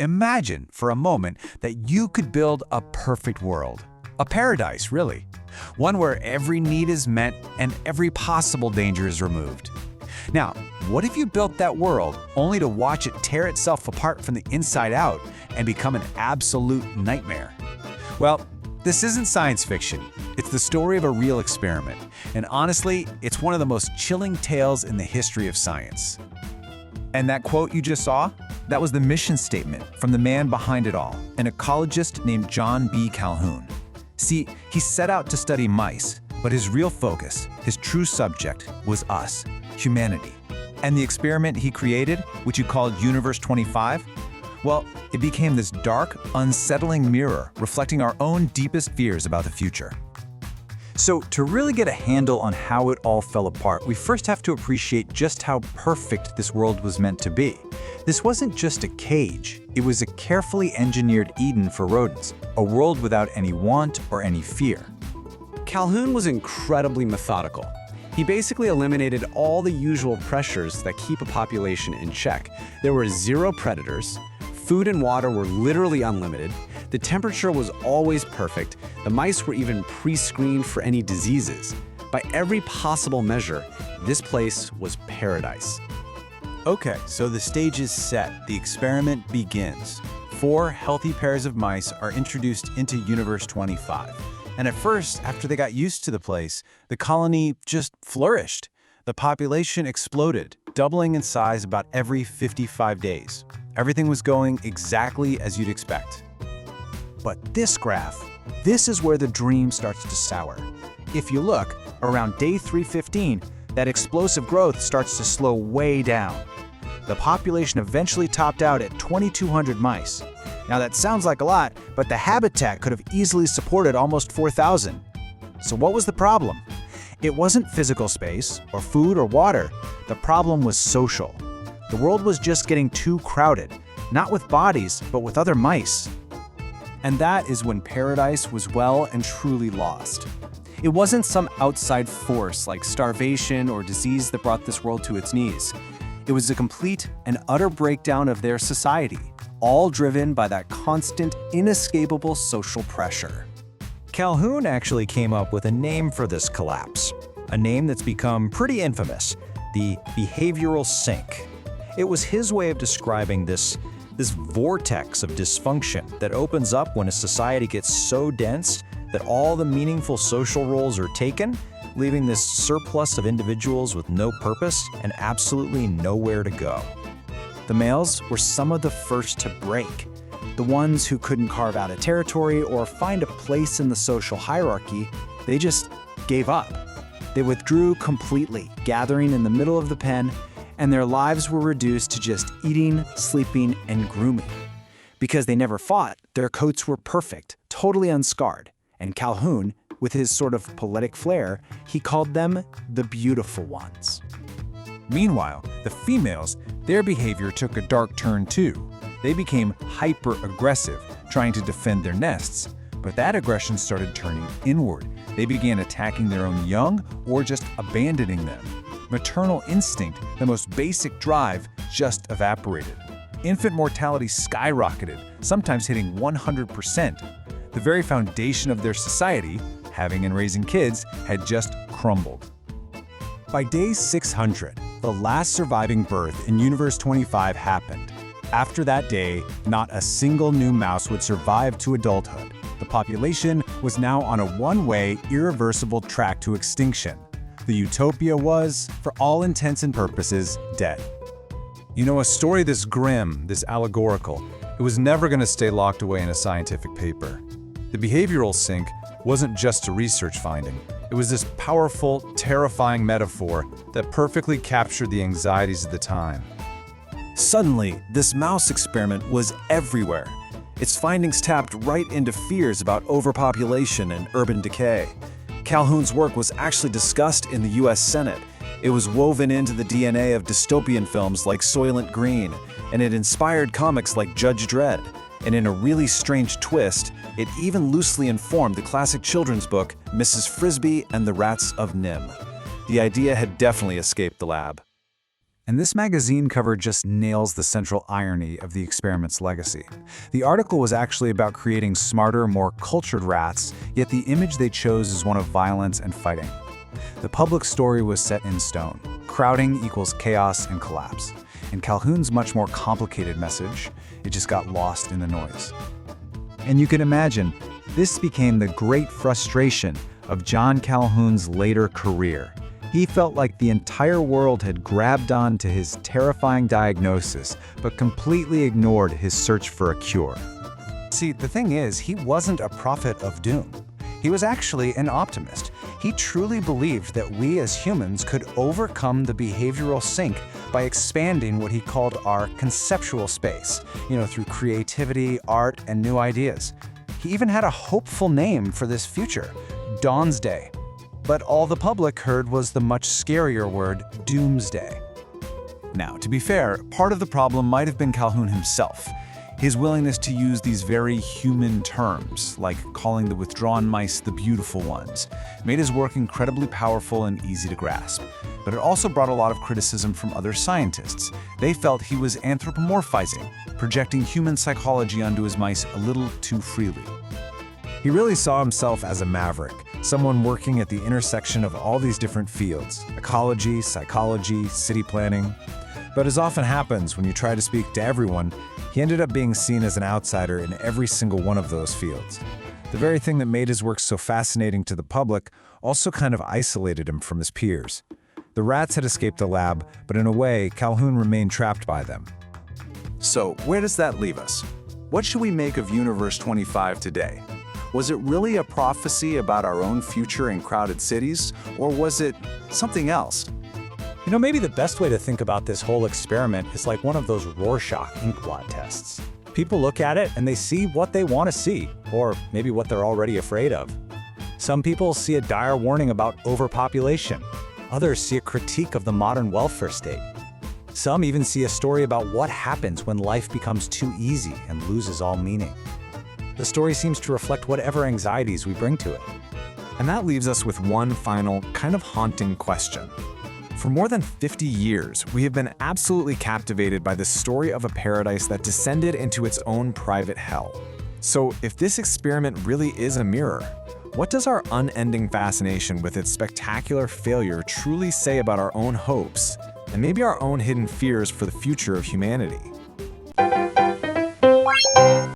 Imagine for a moment that you could build a perfect world. A paradise, really. One where every need is met and every possible danger is removed. Now, what if you built that world only to watch it tear itself apart from the inside out and become an absolute nightmare? Well, this isn't science fiction. It's the story of a real experiment. And honestly, it's one of the most chilling tales in the history of science. And that quote you just saw? That was the mission statement from the man behind it all, an ecologist named John B. Calhoun. See, he set out to study mice, but his real focus, his true subject, was us, humanity. And the experiment he created, which he called Universe 25, well, it became this dark, unsettling mirror reflecting our own deepest fears about the future. So, to really get a handle on how it all fell apart, we first have to appreciate just how perfect this world was meant to be. This wasn't just a cage, it was a carefully engineered Eden for rodents, a world without any want or any fear. Calhoun was incredibly methodical. He basically eliminated all the usual pressures that keep a population in check. There were 0 predators, food and water were literally unlimited, the temperature was always perfect, the mice were even pre-screened for any diseases. By every possible measure, this place was paradise. Okay, so the stage is set. The experiment begins. 4 healthy pairs of mice are introduced into Universe 25. And at first, after they got used to the place, the colony just flourished. The population exploded, doubling in size about every 55 days. Everything was going exactly as you'd expect. But this graph, this is where the dream starts to sour. If you look, around day 315, that explosive growth starts to slow way down. The population eventually topped out at 2,200 mice. Now that sounds like a lot, but the habitat could have easily supported almost 4,000. So what was the problem? It wasn't physical space, or food or water. The problem was social. The world was just getting too crowded, not with bodies, but with other mice. And that is when paradise was well and truly lost. It wasn't some outside force like starvation or disease that brought this world to its knees. It was a complete and utter breakdown of their society, all driven by that constant, inescapable social pressure. Calhoun actually came up with a name for this collapse, a name that's become pretty infamous, the behavioral sink. It was his way of describing this vortex of dysfunction that opens up when a society gets so dense that all the meaningful social roles are taken, leaving this surplus of individuals with no purpose and absolutely nowhere to go. The males were some of the first to break. The ones who couldn't carve out a territory or find a place in the social hierarchy, they just gave up. They withdrew completely, gathering in the middle of the pen, and their lives were reduced to just eating, sleeping, and grooming. Because they never fought, their coats were perfect, totally unscarred. And Calhoun, with his sort of poetic flair, he called them the beautiful ones. Meanwhile, the females, their behavior took a dark turn too. They became hyper-aggressive, trying to defend their nests. But that aggression started turning inward. They began attacking their own young or just abandoning them. Maternal instinct, the most basic drive, just evaporated. Infant mortality skyrocketed, sometimes hitting 100%. The very foundation of their society, having and raising kids, had just crumbled. By day 600, the last surviving birth in Universe 25 happened. After that day, not a single new mouse would survive to adulthood. The population was now on a one-way, irreversible track to extinction. The Utopia was, for all intents and purposes, dead. You know, a story this grim, this allegorical, it was never going to stay locked away in a scientific paper. The behavioral sink wasn't just a research finding. It was this powerful, terrifying metaphor that perfectly captured the anxieties of the time. Suddenly, this mouse experiment was everywhere. Its findings tapped right into fears about overpopulation and urban decay. Calhoun's work was actually discussed in the US Senate. It was woven into the DNA of dystopian films like Soylent Green, and it inspired comics like Judge Dredd. And in a really strange twist, it even loosely informed the classic children's book, Mrs. Frisby and the Rats of Nim. The idea had definitely escaped the lab. And this magazine cover just nails the central irony of the experiment's legacy. The article was actually about creating smarter, more cultured rats, yet the image they chose is one of violence and fighting. The public story was set in stone. Crowding equals chaos and collapse. And Calhoun's much more complicated message, it just got lost in the noise. And you can imagine, this became the great frustration of John Calhoun's later career. He felt like the entire world had grabbed on to his terrifying diagnosis, but completely ignored his search for a cure. See, the thing is, he wasn't a prophet of doom. He was actually an optimist. He truly believed that we as humans could overcome the behavioral sink by expanding what he called our conceptual space, through creativity, art, and new ideas. He even had a hopeful name for this future, Dawn's Day. But all the public heard was the much scarier word, doomsday. Now, to be fair, part of the problem might have been Calhoun himself. His willingness to use these very human terms, like calling the withdrawn mice the beautiful ones, made his work incredibly powerful and easy to grasp. But it also brought a lot of criticism from other scientists. They felt he was anthropomorphizing, projecting human psychology onto his mice a little too freely. He really saw himself as a maverick, someone working at the intersection of all these different fields: ecology, psychology, city planning. But as often happens when you try to speak to everyone, he ended up being seen as an outsider in every single one of those fields. The very thing that made his work so fascinating to the public also kind of isolated him from his peers. The rats had escaped the lab, but in a way, Calhoun remained trapped by them. So, where does that leave us? What should we make of Universe 25 today? Was it really a prophecy about our own future in crowded cities, or was it something else? Maybe the best way to think about this whole experiment is like one of those Rorschach inkblot tests. People look at it and they see what they want to see, or maybe what they're already afraid of. Some people see a dire warning about overpopulation. Others see a critique of the modern welfare state. Some even see a story about what happens when life becomes too easy and loses all meaning. The story seems to reflect whatever anxieties we bring to it. And that leaves us with one final, kind of haunting question. For more than 50 years, we have been absolutely captivated by the story of a paradise that descended into its own private hell. So if this experiment really is a mirror, what does our unending fascination with its spectacular failure truly say about our own hopes, and maybe our own hidden fears for the future of humanity?